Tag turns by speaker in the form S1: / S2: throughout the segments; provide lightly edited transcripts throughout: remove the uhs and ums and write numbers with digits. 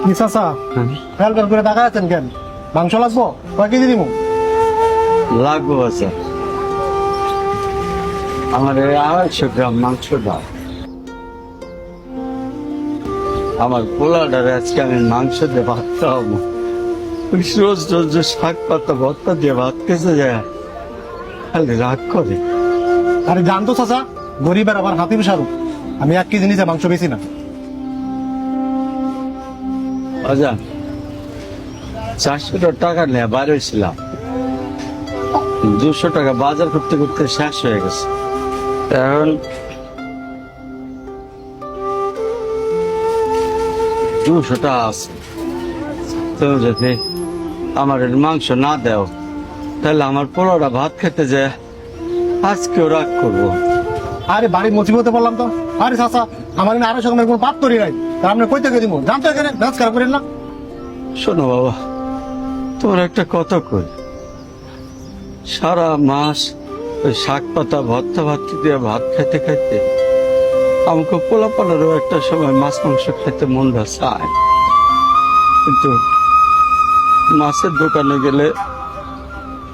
S1: কি চাচা fail fail করে টাকা আছেন কেন? মাংস লাগবো? কয় কেজি দিব?
S2: লাগবো আচ্ছা, আমার 250 গ্রাম মাংস দাও। আমার পোলাটার আজকে আমি মাংস দিয়ে ভাত খাওয়াবো। রোজ রোজ যে শাক পাতা ভর্তা দিয়ে ভাত খেতে যায়, খালি রাগ করে।
S1: আরে জানতো চাচা, গরিবের আবার হাতিম শাহরুখ, আমি 1 কেজি নিচে মাংস বেশি না।
S2: অজান 400 টাকা নিয়ে বাইরে হয়েছিলাম, 200 টাকা বাজার করতে করতে শেষ হয়ে গেছে। এখন 200 টাকা আছে। তুমি যদি আমার মাংস না দাও, তাহলে আমার পোলাটা ভাত খেতে যায়, আজকেও রাগ করবো।
S1: আরে বাড়ির মুসিবতে বললাম তো। আরে চাচা, আমার এখানে 250 গ্রামের কোনো পাপ তৈরি নাই, তা আপনি কই থেকে দিব? জানতো এখানে নাচ খারাপ করেন না।
S2: শোনো বাবা, তোমার একটা কথা কই, সারা মাস ওই শাক পাতা ভর্তা ভাতি দিয়ে ভাত খাইতে খাইতে আমাকে পোলাপানেরও একটা সময় মাছ মাংস খেতে মনটা চায়, কিন্তু মাছের দোকানে গেলে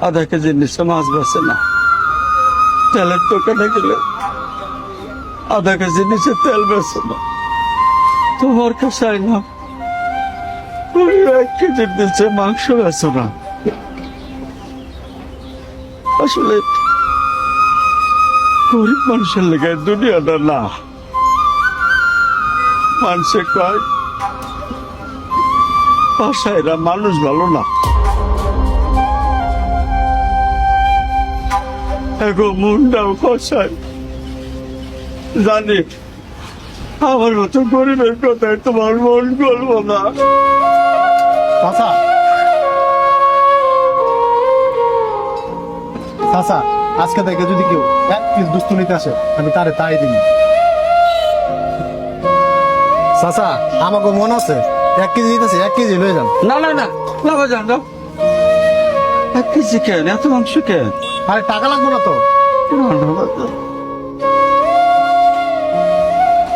S2: আধা কেজি নিচে মাছ বেছে না, তেলের দোকানে গেলে আধা কেজি নিচে তেল বেছে না। তোমার কাছে আইলাম, তুমি 1 কেজির নিচে মাংস বেছো না। আসলে গরিব মানুষের লেগে দুনিয়াটা না। মানুষে কয় বাসায়রা মানুষ ভালো না, এগো মুন্ডাও কষায়। জানি আমার মতো গরিবের কথায় তোমার মন গলবো না।
S1: চাচা, চাচা, আজকে থেকে যদি কেউ 1 পিস দুস্তু নিতে আসে, আমি তারে তাই দিই। চাচা, আমাকে মন আছে 1 কেজি দিতেছে, 1 কেজি লয়ে যান।
S2: না না না না বাজান দাও, 1 কেজি কেন, এত মাংস কেন?
S1: আরে টাকা লাগবে না তো।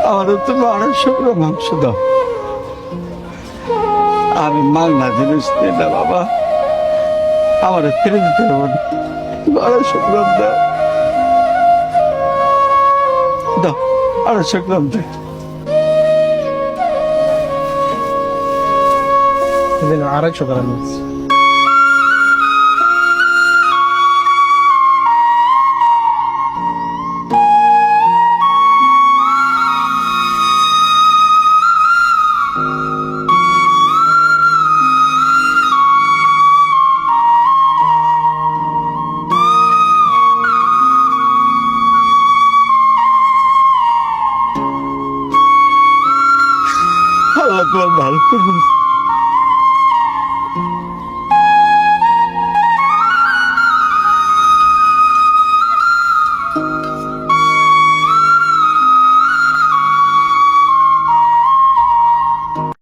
S2: আমার তুমি 250 গ্রাম মাংস দাও। আমি মাংনা জিনিস দিই না বাবা, আমার ফিরে দিতে হবে না। 250 গ্রাম দাও, দাও 250 গ্রাম দাও।
S1: 250 গ্রাম নিচ্ছি।
S2: আল্লাহ তোমার ভালো করুন।